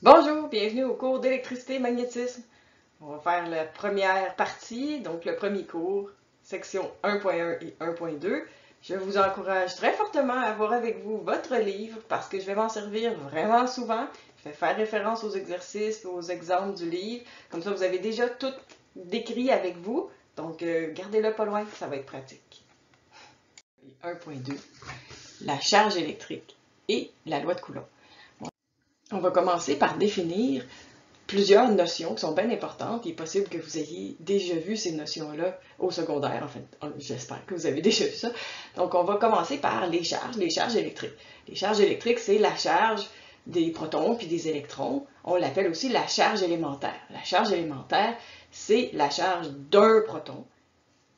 Bonjour, bienvenue au cours d'électricité et magnétisme. On va faire la première partie, donc le premier cours, section 1.1 et 1.2. Je vous encourage très fortement à avoir avec vous votre livre parce que je vais m'en servir vraiment souvent. Je vais faire référence aux exercices, aux exemples du livre. Comme ça, vous avez déjà tout décrit avec vous. Donc, gardez-le pas loin, ça va être pratique. 1.2, la charge électrique et la loi de Coulomb. On va commencer par définir plusieurs notions qui sont bien importantes. Il est possible que vous ayez déjà vu ces notions-là au secondaire. En fait, j'espère que vous avez déjà vu ça. Donc, on va commencer par les charges électriques. Les charges électriques, c'est la charge des protons puis des électrons. On l'appelle aussi la charge élémentaire. La charge élémentaire, c'est la charge d'un proton,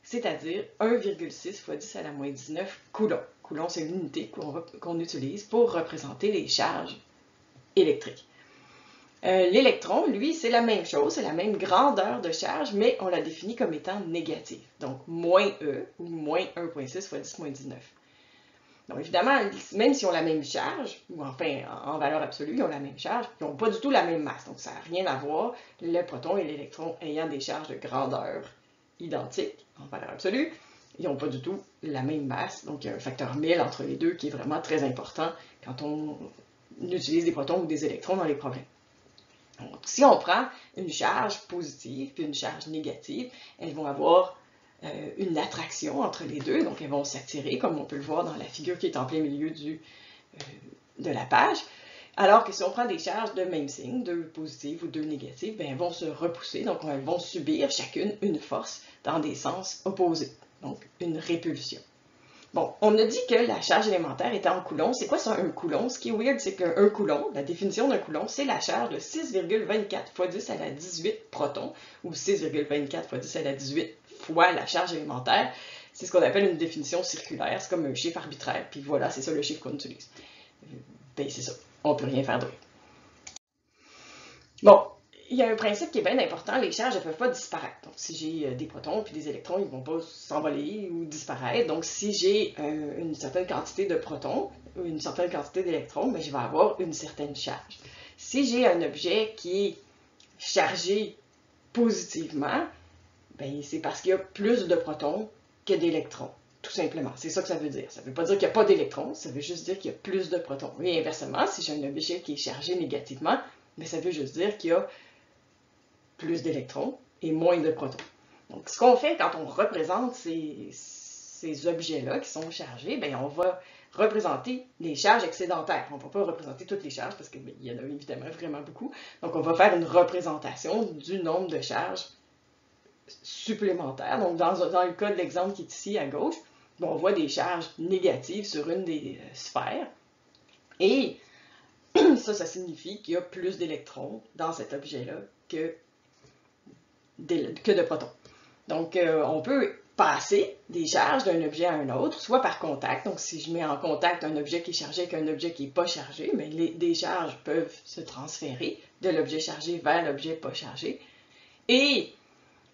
c'est-à-dire 1,6 fois 10 à la moins 19 coulombs. Coulomb, c'est l'unité qu'on utilise pour représenter les charges électriques. L'électron, lui, c'est la même chose, c'est la même grandeur de charge, mais on la définit comme étant négative. Donc, moins E, ou moins 1,6 fois 10 moins 19. Donc, évidemment, même s'ils ont la même charge, ou enfin, en valeur absolue, ils ont la même charge, ils n'ont pas du tout la même masse. Donc, ça n'a rien à voir, le proton et l'électron ayant des charges de grandeur identiques, en valeur absolue, ils n'ont pas du tout la même masse. Donc, il y a un facteur 1000 entre les deux qui est vraiment très important quand on utilise des protons ou des électrons dans les problèmes. Donc, si on prend une charge positive puis une charge négative, elles vont avoir une attraction entre les deux, donc elles vont s'attirer, comme on peut le voir dans la figure qui est en plein milieu de la page. Alors que si on prend des charges de même signe, deux positives ou deux négatives, bien, elles vont se repousser, donc elles vont subir chacune une force dans des sens opposés, donc une répulsion. Bon, on a dit que la charge élémentaire était en coulombs. C'est quoi ça, un coulomb? Ce qui est weird, c'est qu'un coulomb, la définition d'un coulomb, c'est la charge de 6,24 fois 10 à la 18 protons, ou 6,24 fois 10 à la 18 fois la charge élémentaire. C'est ce qu'on appelle une définition circulaire. C'est comme un chiffre arbitraire, puis voilà, c'est ça le chiffre qu'on utilise. Ben, c'est ça. On peut rien faire d'autre. Bon, il y a un principe qui est bien important, les charges ne peuvent pas disparaître. Donc, si j'ai des protons puis des électrons, ils ne vont pas s'envoler ou disparaître. Donc, si j'ai une certaine quantité de protons ou une certaine quantité d'électrons, ben, je vais avoir une certaine charge. Si j'ai un objet qui est chargé positivement, ben, c'est parce qu'il y a plus de protons que d'électrons. Tout simplement, c'est ça que ça veut dire. Ça ne veut pas dire qu'il n'y a pas d'électrons, ça veut juste dire qu'il y a plus de protons. Et inversement, si j'ai un objet qui est chargé négativement, ben, ça veut juste dire qu'il y a plus d'électrons et moins de protons. Donc, ce qu'on fait quand on représente ces objets-là qui sont chargés, bien, on va représenter les charges excédentaires. On ne va pas représenter toutes les charges parce qu'il y en a évidemment vraiment beaucoup. Donc, on va faire une représentation du nombre de charges supplémentaires. Donc, dans le cas de l'exemple qui est ici à gauche, on voit des charges négatives sur une des sphères. Et ça signifie qu'il y a plus d'électrons dans cet objet-là que de protons. Donc, on peut passer des charges d'un objet à un autre, soit par contact. Donc, si je mets en contact un objet qui est chargé avec un objet qui n'est pas chargé, mais des charges peuvent se transférer de l'objet chargé vers l'objet pas chargé. Et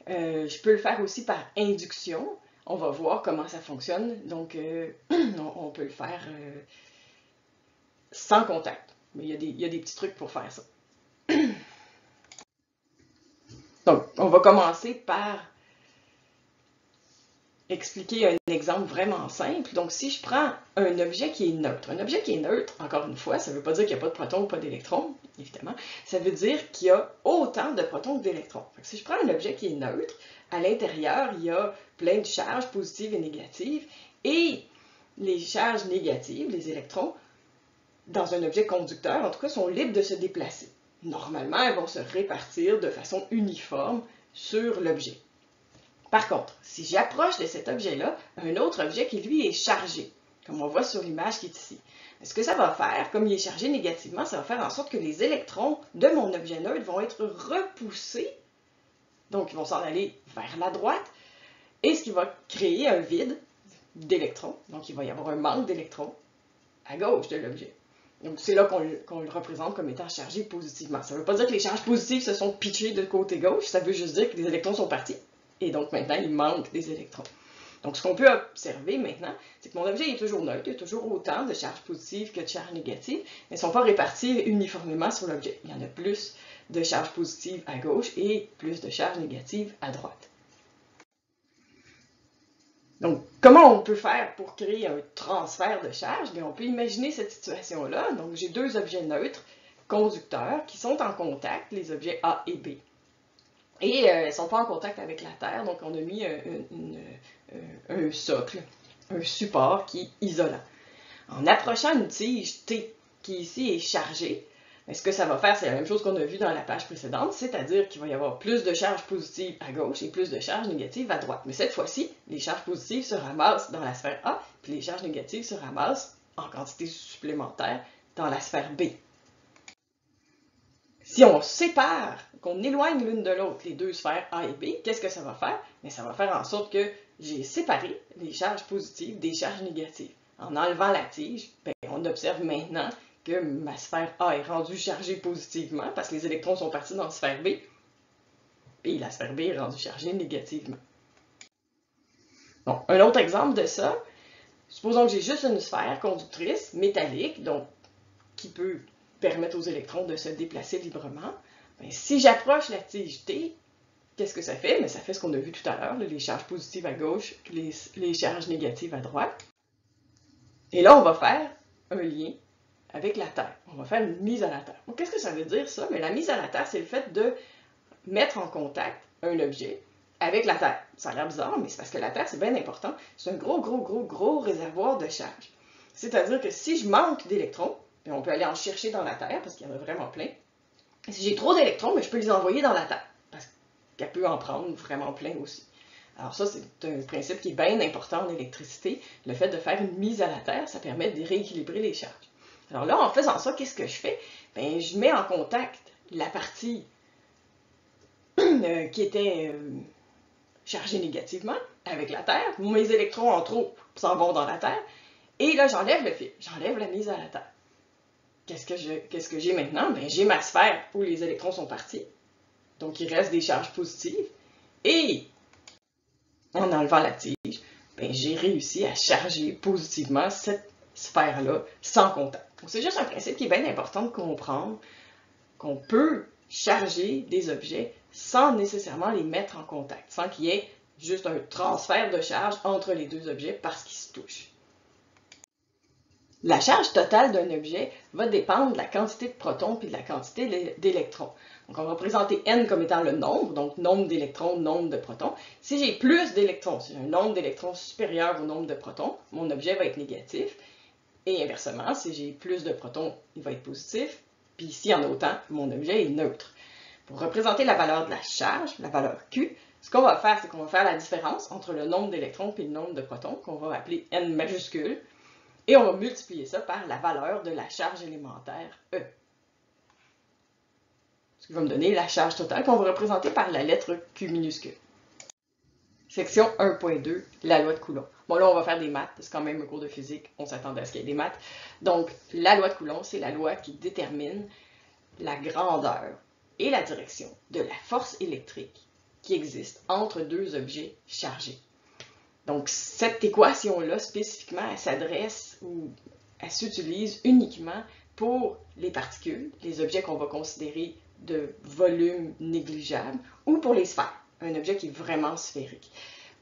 je peux le faire aussi par induction. On va voir comment ça fonctionne. Donc, on peut le faire sans contact. Mais il y a des petits trucs pour faire ça. Donc, on va commencer par expliquer un exemple vraiment simple. Donc, si je prends un objet qui est neutre, encore une fois, ça ne veut pas dire qu'il n'y a pas de protons ou pas d'électrons, évidemment. Ça veut dire qu'il y a autant de protons que d'électrons. Si je prends un objet qui est neutre, à l'intérieur, il y a plein de charges positives et négatives, et les charges négatives, les électrons, dans un objet conducteur, en tout cas, sont libres de se déplacer. Normalement, elles vont se répartir de façon uniforme sur l'objet. Par contre, si j'approche de cet objet-là, un autre objet qui, lui, est chargé, comme on voit sur l'image qui est ici, ce que ça va faire, comme il est chargé négativement, ça va faire en sorte que les électrons de mon objet neutre vont être repoussés, donc ils vont s'en aller vers la droite, et ce qui va créer un vide d'électrons, donc il va y avoir un manque d'électrons à gauche de l'objet. Donc, c'est là qu'on le représente comme étant chargé positivement. Ça ne veut pas dire que les charges positives se sont pitchées de côté gauche, ça veut juste dire que les électrons sont partis. Et donc, maintenant, il manque des électrons. Donc, ce qu'on peut observer maintenant, c'est que mon objet est toujours neutre, il y a toujours autant de charges positives que de charges négatives, mais ils ne sont pas répartis uniformément sur l'objet. Il y en a plus de charges positives à gauche et plus de charges négatives à droite. Donc, comment on peut faire pour créer un transfert de charge? Bien, on peut imaginer cette situation-là. Donc, j'ai deux objets neutres, conducteurs, qui sont en contact, les objets A et B. Et ils ne sont pas en contact avec la Terre, donc on a mis un socle, un support qui est isolant. En approchant une tige T, qui ici est chargée, ce que ça va faire, c'est la même chose qu'on a vu dans la page précédente, c'est-à-dire qu'il va y avoir plus de charges positives à gauche et plus de charges négatives à droite. Mais cette fois-ci, les charges positives se ramassent dans la sphère A, puis les charges négatives se ramassent en quantité supplémentaire dans la sphère B. Si on sépare, qu'on éloigne l'une de l'autre, les deux sphères A et B, qu'est-ce que ça va faire? Bien, ça va faire en sorte que j'ai séparé les charges positives des charges négatives. En enlevant la tige, bien, on observe maintenant que ma sphère A est rendue chargée positivement parce que les électrons sont partis dans la sphère B, et la sphère B est rendue chargée négativement. Bon, un autre exemple de ça, supposons que j'ai juste une sphère conductrice métallique, donc qui peut permettre aux électrons de se déplacer librement. Bien, si j'approche la tige T, qu'est-ce que ça fait? Bien, ça fait ce qu'on a vu tout à l'heure, les charges positives à gauche, les charges négatives à droite. Et là, on va faire un lien avec la Terre. On va faire une mise à la Terre. Qu'est-ce que ça veut dire, ça? Mais la mise à la Terre, c'est le fait de mettre en contact un objet avec la Terre. Ça a l'air bizarre, mais c'est parce que la Terre, c'est bien important. C'est un gros réservoir de charge. C'est-à-dire que si je manque d'électrons, on peut aller en chercher dans la Terre, parce qu'il y en a vraiment plein. Et si j'ai trop d'électrons, je peux les envoyer dans la Terre, parce qu'elle peut en prendre vraiment plein aussi. Alors ça, c'est un principe qui est bien important en électricité. Le fait de faire une mise à la Terre, ça permet de rééquilibrer les charges. Alors là, en faisant ça, qu'est-ce que je fais? Bien, je mets en contact la partie qui était chargée négativement avec la Terre. Mes électrons en trop s'en vont dans la Terre. Et là, j'enlève le fil, j'enlève la mise à la Terre. Qu'est-ce que j'ai maintenant? Bien, j'ai ma sphère où les électrons sont partis. Donc, il reste des charges positives. Et en enlevant la tige, bien, j'ai réussi à charger positivement cette sphère-là sans contact. Donc, c'est juste un principe qui est bien important de comprendre qu'on peut charger des objets sans nécessairement les mettre en contact, sans qu'il y ait juste un transfert de charge entre les deux objets parce qu'ils se touchent. La charge totale d'un objet va dépendre de la quantité de protons puis de la quantité d'électrons. Donc, on va représenter N comme étant le nombre, donc nombre d'électrons, nombre de protons. Si j'ai plus d'électrons, si j'ai un nombre d'électrons supérieur au nombre de protons, mon objet va être négatif. Et inversement, si j'ai plus de protons, il va être positif. Puis s'il y en a autant, mon objet est neutre. Pour représenter la valeur de la charge, la valeur Q, ce qu'on va faire, c'est qu'on va faire la différence entre le nombre d'électrons et le nombre de protons, qu'on va appeler N majuscule. Et on va multiplier ça par la valeur de la charge élémentaire E. Ce qui va me donner la charge totale qu'on va représenter par la lettre Q minuscule. Section 1.2, la loi de Coulomb. Bon, là, on va faire des maths, c'est quand même un cours de physique, on s'attendait à ce qu'il y ait des maths. Donc, la loi de Coulomb, c'est la loi qui détermine la grandeur et la direction de la force électrique qui existe entre deux objets chargés. Donc, cette équation-là, spécifiquement, elle s'adresse ou elle s'utilise uniquement pour les particules, les objets qu'on va considérer de volume négligeable, ou pour les sphères, un objet qui est vraiment sphérique.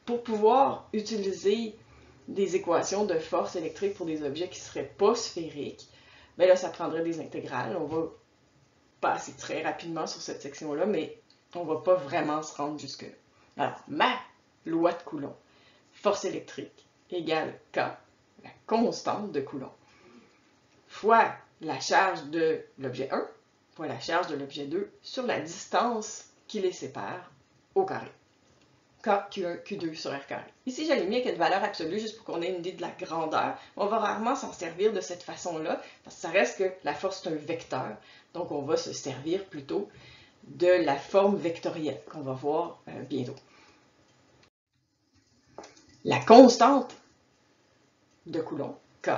Pour pouvoir utiliser des équations de force électrique pour des objets qui ne seraient pas sphériques, bien là, ça prendrait des intégrales. On va passer très rapidement sur cette section-là, mais on ne va pas vraiment se rendre jusque-là. Alors, ma loi de Coulomb, force électrique égale K, la constante de Coulomb, fois la charge de l'objet 1, fois la charge de l'objet 2 sur la distance qui les sépare au carré. K, Q1, Q2 sur R carré. Ici, j'ai mis avec une valeur absolue juste pour qu'on ait une idée de la grandeur. On va rarement s'en servir de cette façon-là, parce que ça reste que la force est un vecteur. Donc, on va se servir plutôt de la forme vectorielle qu'on va voir bientôt. La constante de Coulomb, K,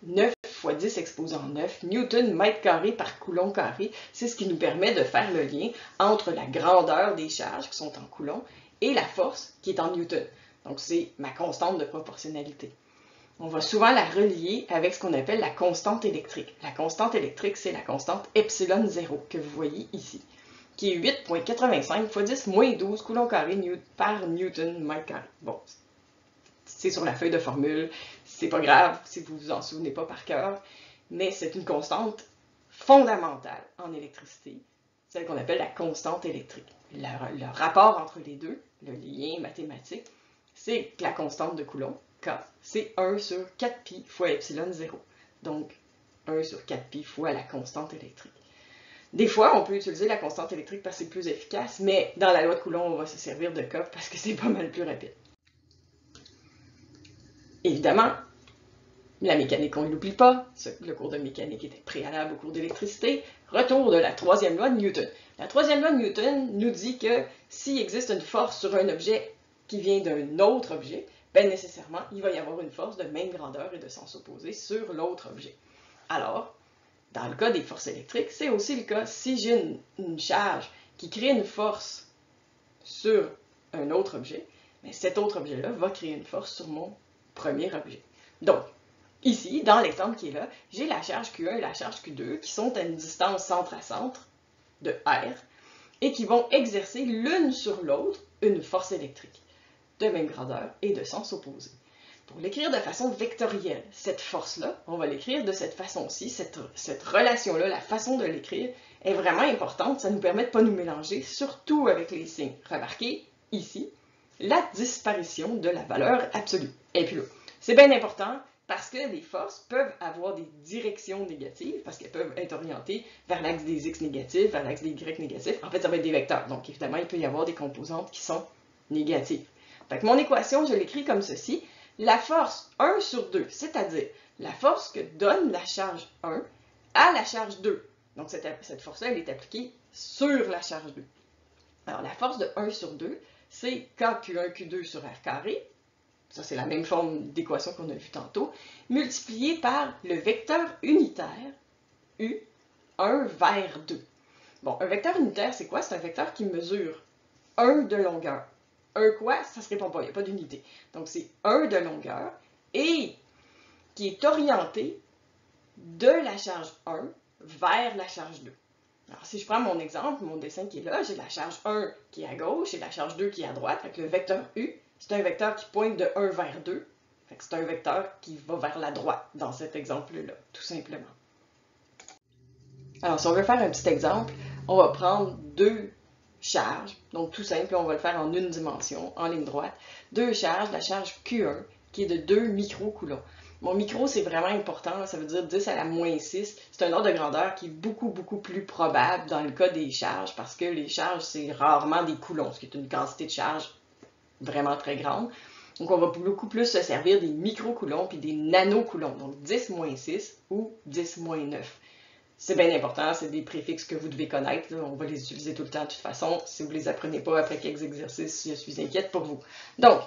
9 fois 10 exposant 9, Newton mètre carré par Coulomb carré, c'est ce qui nous permet de faire le lien entre la grandeur des charges qui sont en Coulomb et la force qui est en Newton. Donc, c'est ma constante de proportionnalité. On va souvent la relier avec ce qu'on appelle la constante électrique. La constante électrique, c'est la constante epsilon 0 que vous voyez ici, qui est 8,85 x 10 moins 12 coulomb carré par newton mètre carré. Bon, c'est sur la feuille de formule, c'est pas grave si vous vous en souvenez pas par cœur, mais c'est une constante fondamentale en électricité, celle qu'on appelle la constante électrique. Le rapport entre les deux, le lien mathématique, c'est que la constante de Coulomb, K, c'est 1 sur 4pi fois epsilon 0. Donc, 1 sur 4pi fois la constante électrique. Des fois, on peut utiliser la constante électrique parce que c'est plus efficace, mais dans la loi de Coulomb, on va se servir de K parce que c'est pas mal plus rapide. Évidemment, la mécanique, on ne l'oublie pas. Le cours de mécanique était préalable au cours d'électricité. Retour de la troisième loi de Newton. La troisième loi de Newton nous dit que s'il existe une force sur un objet qui vient d'un autre objet, ben nécessairement, il va y avoir une force de même grandeur et de sens opposé sur l'autre objet. Alors, dans le cas des forces électriques, c'est aussi le cas si j'ai une charge qui crée une force sur un autre objet, mais cet autre objet-là va créer une force sur mon premier objet. Donc, ici, dans l'exemple qui est là, j'ai la charge Q1 et la charge Q2 qui sont à une distance centre à centre de R et qui vont exercer l'une sur l'autre une force électrique de même grandeur et de sens opposé. Pour l'écrire de façon vectorielle, cette force-là, on va l'écrire de cette façon-ci, cette relation-là, la façon de l'écrire est vraiment importante, ça nous permet de ne pas nous mélanger, surtout avec les signes. Remarquez, ici, la disparition de la valeur absolue. Et puis là, c'est bien important parce que les forces peuvent avoir des directions négatives, parce qu'elles peuvent être orientées vers l'axe des x négatifs, vers l'axe des y négatifs. En fait, ça va être des vecteurs, donc évidemment, il peut y avoir des composantes qui sont négatives. Fait que mon équation, je l'écris comme ceci. La force 1 sur 2, c'est-à-dire la force que donne la charge 1 à la charge 2. Donc, cette force-là, elle est appliquée sur la charge 2. Alors, la force de 1 sur 2, c'est KQ1, Q2 sur R carré. Ça, c'est la même forme d'équation qu'on a vue tantôt, multiplié par le vecteur unitaire U1 vers 2. Bon, un vecteur unitaire, c'est quoi? C'est un vecteur qui mesure 1 de longueur. 1 quoi? Ça ne se répond pas, il n'y a pas d'unité. Donc, c'est 1 de longueur et qui est orienté de la charge 1 vers la charge 2. Alors, si je prends mon exemple, mon dessin qui est là, j'ai la charge 1 qui est à gauche et la charge 2 qui est à droite. Avec le vecteur U, c'est un vecteur qui pointe de 1 vers 2. C'est un vecteur qui va vers la droite dans cet exemple-là, tout simplement. Alors, si on veut faire un petit exemple, on va prendre deux charges, donc tout simple, on va le faire en une dimension, en ligne droite. Deux charges, la charge Q1 qui est de 2 microcoulombs. Mon micro, c'est vraiment important, ça veut dire 10 à la moins 6. C'est un ordre de grandeur qui est beaucoup plus probable dans le cas des charges, parce que les charges, c'est rarement des coulombs, ce qui est une quantité de charge vraiment très grande. Donc, on va beaucoup plus se servir des microcoulombs puis des nanocoulombs, donc 10 moins 6 ou 10 moins 9. C'est bien important, c'est des préfixes que vous devez connaître, là. On va les utiliser tout le temps de toute façon. Si vous ne les apprenez pas après quelques exercices, je suis inquiète pour vous. Donc,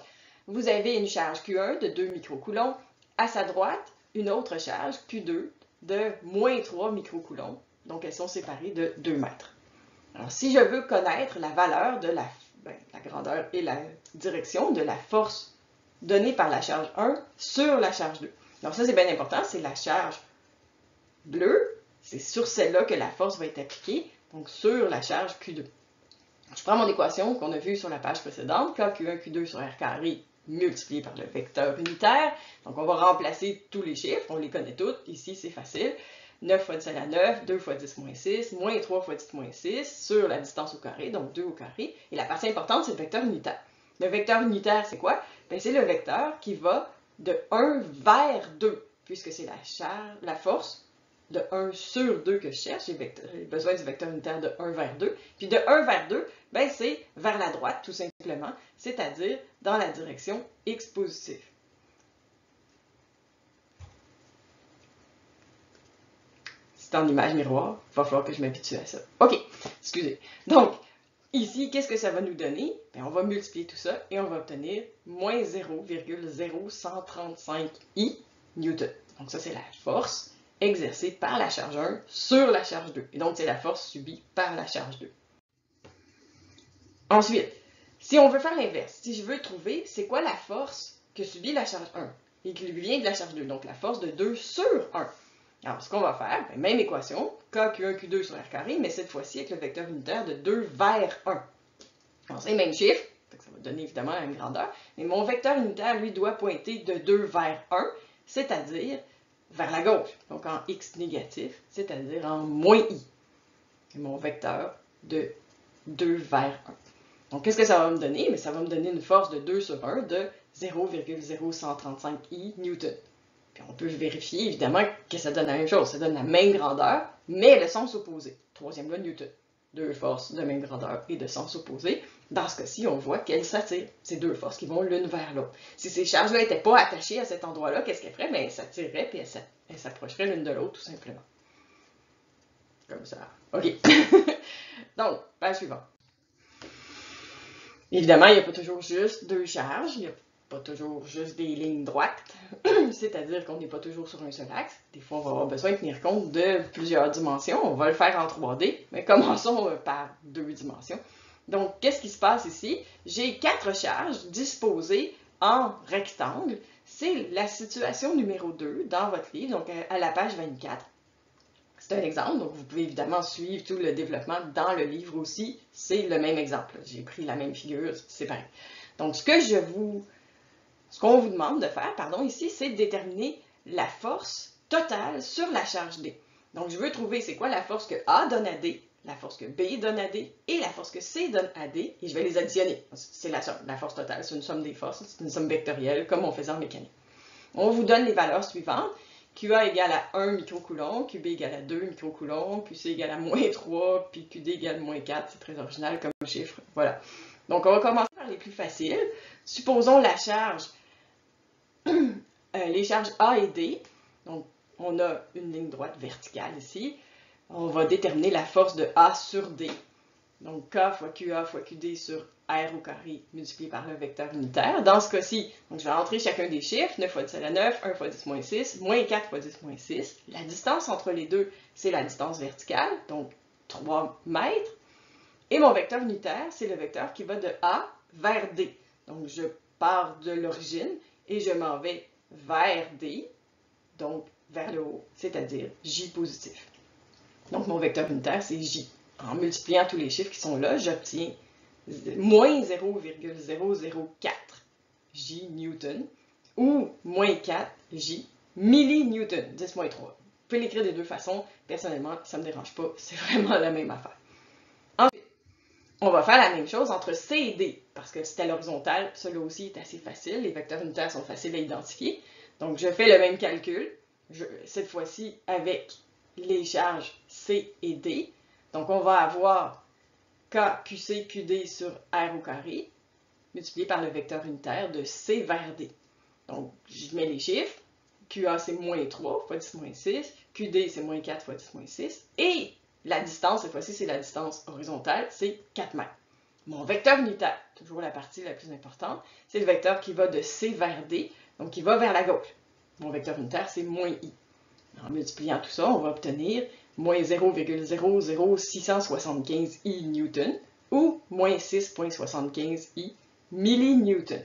vous avez une charge Q1 de 2 microcoulombs. À sa droite, une autre charge Q2 de moins 3 microcoulombs. Donc, elles sont séparées de 2 mètres. Alors, si je veux connaître la valeur de la grandeur et la direction de la force donnée par la charge 1 sur la charge 2. Donc, ça, c'est bien important, c'est la charge bleue. C'est sur celle-là que la force va être appliquée, donc sur la charge Q2. Je prends mon équation qu'on a vue sur la page précédente, KQ1, Q2 sur R carré multiplié par le vecteur unitaire. Donc, on va remplacer tous les chiffres, on les connaît tous. Ici, c'est facile. 9 fois 10 à la 9, 2 fois 10 moins 6, moins 3 fois 10 moins 6, sur la distance au carré, donc 2 au carré. Et la partie importante, c'est le vecteur unitaire. Le vecteur unitaire, c'est quoi? C'est le vecteur qui va de 1 vers 2, puisque c'est la force de 1 sur 2 que je cherche, j'ai besoin du vecteur unitaire de 1 vers 2. Puis de 1 vers 2, c'est vers la droite, tout simplement, c'est-à-dire dans la direction x positive. C'est en image miroir, il va falloir que je m'habitue à ça. OK, excusez. Donc, ici, qu'est-ce que ça va nous donner? On va multiplier tout ça et on va obtenir moins 0,0135 I newton. Donc ça, c'est la force exercée par la charge 1 sur la charge 2. Et donc, c'est la force subie par la charge 2. Ensuite, Si on veut faire l'inverse, si je veux trouver c'est quoi la force que subit la charge 1 et qui lui vient de la charge 2, donc la force de 2 sur 1. Alors, ce qu'on va faire, même équation, KQ1, Q2 sur R carré, mais cette fois-ci avec le vecteur unitaire de 2 vers 1. Alors, c'est le même chiffre, ça va donner évidemment la même grandeur, mais mon vecteur unitaire, lui, doit pointer de 2 vers 1, c'est-à-dire vers la gauche, donc en x négatif, c'est-à-dire en moins i. C'est mon vecteur de 2 vers 1. Donc, qu'est-ce que ça va me donner? Mais ça va me donner une force de 2 sur 1 de 0,0135 i newton. Puis on peut vérifier, évidemment, que ça donne la même chose. Ça donne la même grandeur, mais le sens opposé. Troisième loi de Newton. Deux forces de même grandeur et de sens opposé. Dans ce cas-ci, on voit qu'elles s'attirent. Ces deux forces qui vont l'une vers l'autre. Si ces charges-là n'étaient pas attachées à cet endroit-là, qu'est-ce qu'elles feraient? Bien, elles s'attireraient puis elles s'approcheraient l'une de l'autre, tout simplement. Comme ça. OK. Donc, page suivante. Évidemment, il n'y a pas toujours juste deux charges. Il n'y a pas toujours juste des lignes droites. C'est-à-dire qu'on n'est pas toujours sur un seul axe. Des fois, on va avoir besoin de tenir compte de plusieurs dimensions. On va le faire en 3D, mais commençons par 2 dimensions. Donc, qu'est-ce qui se passe ici? J'ai 4 charges disposées en rectangle. C'est la situation numéro 2 dans votre livre, donc à la page 24. C'est un exemple, donc vous pouvez évidemment suivre tout le développement dans le livre aussi. C'est le même exemple. J'ai pris la même figure, c'est pareil. Donc, ce qu'on vous demande de faire, ici, c'est de déterminer la force totale sur la charge D. Donc, je veux trouver c'est quoi la force que A donne à D, la force que B donne à D et la force que C donne à D, et je vais les additionner. C'est la somme. La force totale, c'est une somme des forces, c'est une somme vectorielle, comme on faisait en mécanique. On vous donne les valeurs suivantes. QA égale à 1 microcoulomb, QB égale à 2 microcoulombs, QC égale à moins 3, puis QD égale à moins 4. C'est très original comme chiffre. Voilà. Donc, on va commencer par les plus faciles. Supposons la charge, les charges A et D. Donc, on a une ligne droite verticale ici. On va déterminer la force de A sur D. Donc, K fois QA fois QD sur R au carré multiplié par le vecteur unitaire. Dans ce cas-ci, je vais entrer chacun des chiffres. 9 fois 10 à la 9, 1 fois 10 moins 6, moins 4 fois 10 moins 6. La distance entre les deux, c'est la distance verticale, donc 3 mètres. Et mon vecteur unitaire, c'est le vecteur qui va de A vers D. Donc, je pars de l'origine et je m'en vais vers D, donc vers le haut, c'est-à-dire J positif. Donc, mon vecteur unitaire, c'est J. En multipliant tous les chiffres qui sont là, j'obtiens moins 0,004 J newton ou moins 4 J millinewton, 10 moins 3. Vous pouvez l'écrire des deux façons. Personnellement, ça ne me dérange pas. C'est vraiment la même affaire. Ensuite, on va faire la même chose entre C et D, parce que c'est à l'horizontale, cela aussi est assez facile. Les vecteurs unitaires sont faciles à identifier. Donc, je fais le même calcul, cette fois-ci avec les charges C et D. Donc, on va avoir K, QC, QD sur R au carré, multiplié par le vecteur unitaire de C vers D. Donc, je mets les chiffres. QA, c'est moins 3 fois 10 moins 6. QD, c'est moins 4 fois 10 moins 6. Et la distance, cette fois-ci, c'est la distance horizontale, c'est 4 mètres. Mon vecteur unitaire, toujours la partie la plus importante, c'est le vecteur qui va de C vers D, donc qui va vers la gauche. Mon vecteur unitaire, c'est moins I. En multipliant tout ça, on va obtenir moins 0,00675 I newton ou moins 6,75 I millinewton.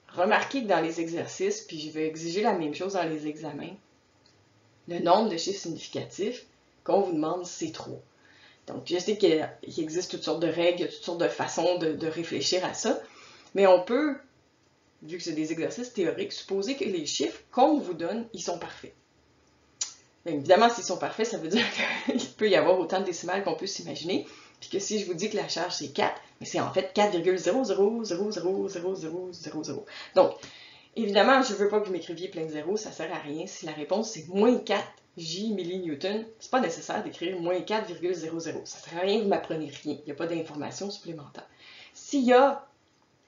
Remarquez que dans les exercices, puis je vais exiger la même chose dans les examens, le nombre de chiffres significatifs qu'on vous demande, c'est 3. Donc, je sais qu'il existe toutes sortes de règles, toutes sortes de façons de réfléchir à ça, mais on peut, vu que c'est des exercices théoriques, supposer que les chiffres qu'on vous donne, ils sont parfaits. Bien, évidemment, s'ils sont parfaits, ça veut dire qu'il peut y avoir autant de décimales qu'on peut s'imaginer, puis que si je vous dis que la charge c'est 4, mais c'est en fait 4,00000000. Donc, évidemment, je ne veux pas que vous m'écriviez plein de zéros, ça ne sert à rien. Si la réponse c'est moins 4 J millinewton, c'est pas nécessaire d'écrire moins 4,00. Ça ne sert à rien, vous m'apprenez rien. Il n'y a pas d'informations supplémentaires. S'il y a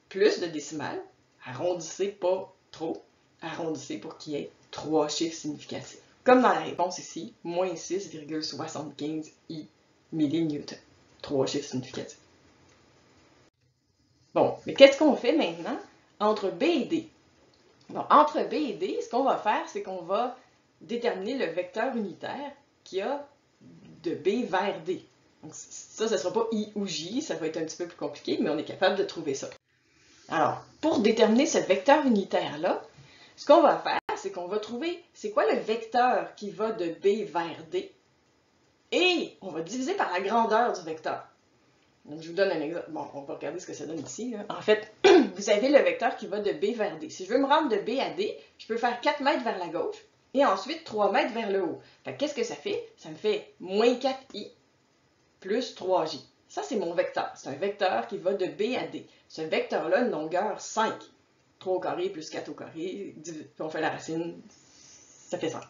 plus de décimales, arrondissez pas trop, arrondissez pour qu'il y ait 3 chiffres significatifs. Comme dans la réponse ici, moins 6,75 I millinewton. 3 chiffres significatifs. Bon, mais qu'est-ce qu'on fait maintenant entre B et D? Bon, entre B et D, ce qu'on va faire, c'est qu'on va déterminer le vecteur unitaire qui a de B vers D. Donc ça ne sera pas I ou J, ça va être un petit peu plus compliqué, mais on est capable de trouver ça. Alors, pour déterminer ce vecteur unitaire-là, ce qu'on va faire, c'est qu'on va trouver c'est quoi le vecteur qui va de B vers D et on va diviser par la grandeur du vecteur. Donc, je vous donne un exemple. Bon, on va regarder ce que ça donne ici. Là. En fait, vous avez le vecteur qui va de B vers D. Si je veux me rendre de B à D, je peux faire 4 mètres vers la gauche et ensuite 3 mètres vers le haut. Qu'est-ce que ça fait? Ça me fait moins 4i plus 3j. Ça, c'est mon vecteur. C'est un vecteur qui va de B à D. Ce vecteur-là a une longueur 5. 3 au carré plus 4 au carré, puis on fait la racine, ça fait 5.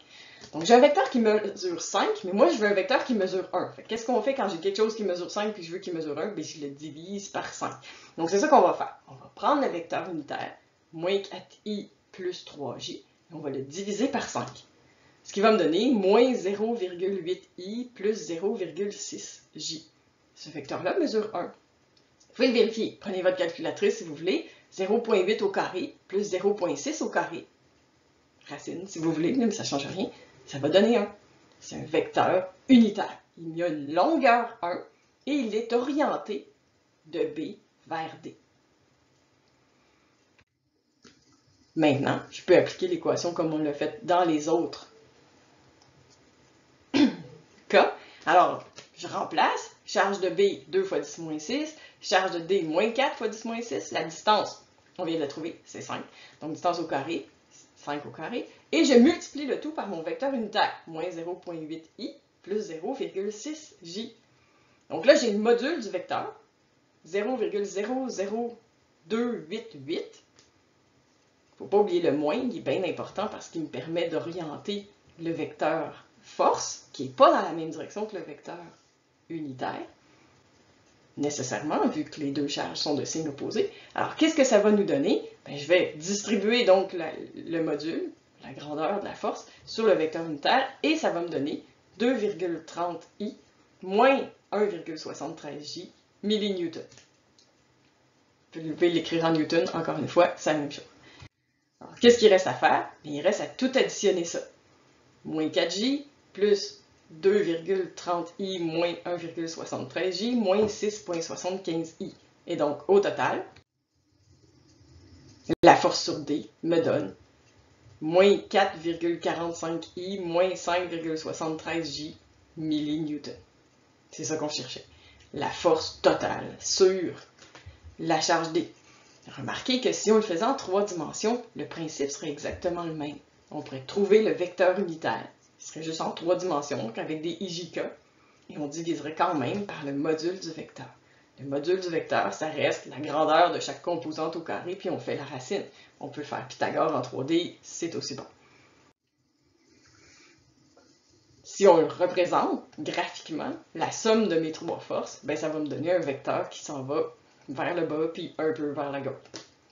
Donc, j'ai un vecteur qui mesure 5, mais moi, je veux un vecteur qui mesure 1. Qu'est-ce qu'on fait quand j'ai quelque chose qui mesure 5 puis je veux qu'il mesure 1? Bien, je le divise par 5. Donc, c'est ça qu'on va faire. On va prendre le vecteur unitaire, moins 4i plus 3j, et on va le diviser par 5. Ce qui va me donner moins 0,8i plus 0,6j. Ce vecteur-là mesure 1. Vous pouvez le vérifier. Prenez votre calculatrice si vous voulez. 0,8 au carré plus 0,6 au carré. Racine, si vous voulez, mais ça ne change rien. Ça va donner 1. C'est un vecteur unitaire. Il y a une longueur 1 et il est orienté de B vers D. Maintenant, je peux appliquer l'équation comme on l'a fait dans les autres cas. Alors, je remplace. Charge de B, 2 fois 10 moins 6. Charge de D, moins 4 fois 10 moins 6. La distance, on vient de la trouver, c'est 5. Donc, distance au carré, 5 au carré. Et je multiplie le tout par mon vecteur unitaire, moins 0,8i plus 0,6j. Donc là, j'ai le module du vecteur, 0,00288. Il ne faut pas oublier le moins, il est bien important parce qu'il me permet d'orienter le vecteur force, qui n'est pas dans la même direction que le vecteur unitaire, nécessairement, vu que les deux charges sont de signes opposés. Alors, qu'est-ce que ça va nous donner? Bien, je vais distribuer donc le module, la grandeur de la force, sur le vecteur unitaire, et ça va me donner 2,30i moins 1,73j millinewton. Vous pouvez l'écrire en newton, encore une fois, c'est la même chose. Alors, qu'est-ce qu'il reste à faire? Bien, il reste à tout additionner ça. Moins 4j plus 2,30i moins 1,73j moins 6,75i. Et donc, au total, la force sur D me donne moins 4,45i moins 5,73j millinewton. C'est ça qu'on cherchait. La force totale sur la charge D. Remarquez que si on le faisait en 3 dimensions, le principe serait exactement le même. On pourrait trouver le vecteur unitaire. Il serait juste en 3 dimensions, donc avec des IJK, et on diviserait quand même par le module du vecteur. Le module du vecteur, ça reste la grandeur de chaque composante au carré, puis on fait la racine. On peut faire Pythagore en 3D, c'est aussi bon. Si on le représente graphiquement, la somme de mes 3 forces, ben ça va me donner un vecteur qui s'en va vers le bas, puis un peu vers la gauche.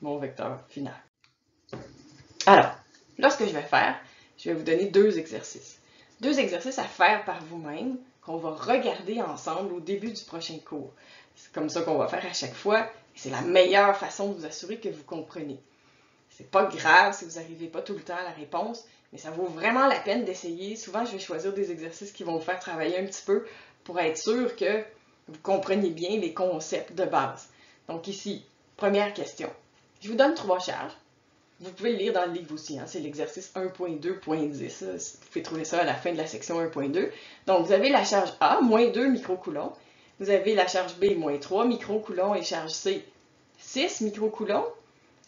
Mon vecteur final. Alors, là, ce que je vais faire, je vais vous donner 2 exercices. 2 exercices à faire par vous-même, qu'on va regarder ensemble au début du prochain cours. C'est comme ça qu'on va faire à chaque fois. C'est la meilleure façon de vous assurer que vous comprenez. C'est pas grave si vous n'arrivez pas tout le temps à la réponse, mais ça vaut vraiment la peine d'essayer. Souvent, je vais choisir des exercices qui vont vous faire travailler un petit peu pour être sûr que vous compreniez bien les concepts de base. Donc ici, première question. Je vous donne 3 charges. Vous pouvez le lire dans le livre aussi, hein? C'est l'exercice 1.2.10. Vous pouvez trouver ça à la fin de la section 1.2. Donc, vous avez la charge A, moins 2 microcoulombs. Vous avez la charge B, moins 3 microcoulombs et charge C, 6 microcoulombs,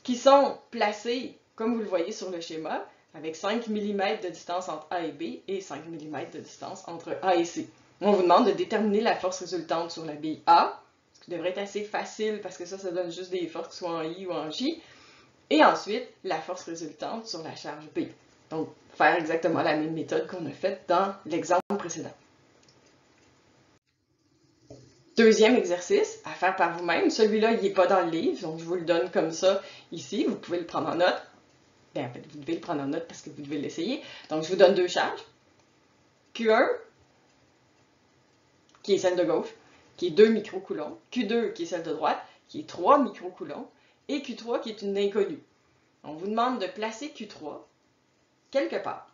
qui sont placés, comme vous le voyez sur le schéma, avec 5 mm de distance entre A et B et 5 mm de distance entre A et C. On vous demande de déterminer la force résultante sur la bille A, ce qui devrait être assez facile parce que ça donne juste des forces qui soient en I ou en J. Et ensuite, la force résultante sur la charge B. Donc, faire exactement la même méthode qu'on a faite dans l'exemple précédent. Deuxième exercice, à faire par vous-même. Celui-là, il n'est pas dans le livre, donc je vous le donne comme ça ici. Vous pouvez le prendre en note. Bien, en fait, vous devez le prendre en note parce que vous devez l'essayer. Donc, je vous donne 2 charges. Q1, qui est celle de gauche, qui est 2 microcoulombs. Q2, qui est celle de droite, qui est 3 microcoulombs. Et Q3 qui est une inconnue. On vous demande de placer Q3 quelque part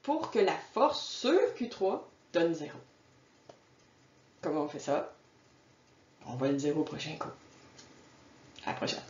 pour que la force sur Q3 donne 0. Comment on fait ça? On va le dire au prochain cours. À la prochaine.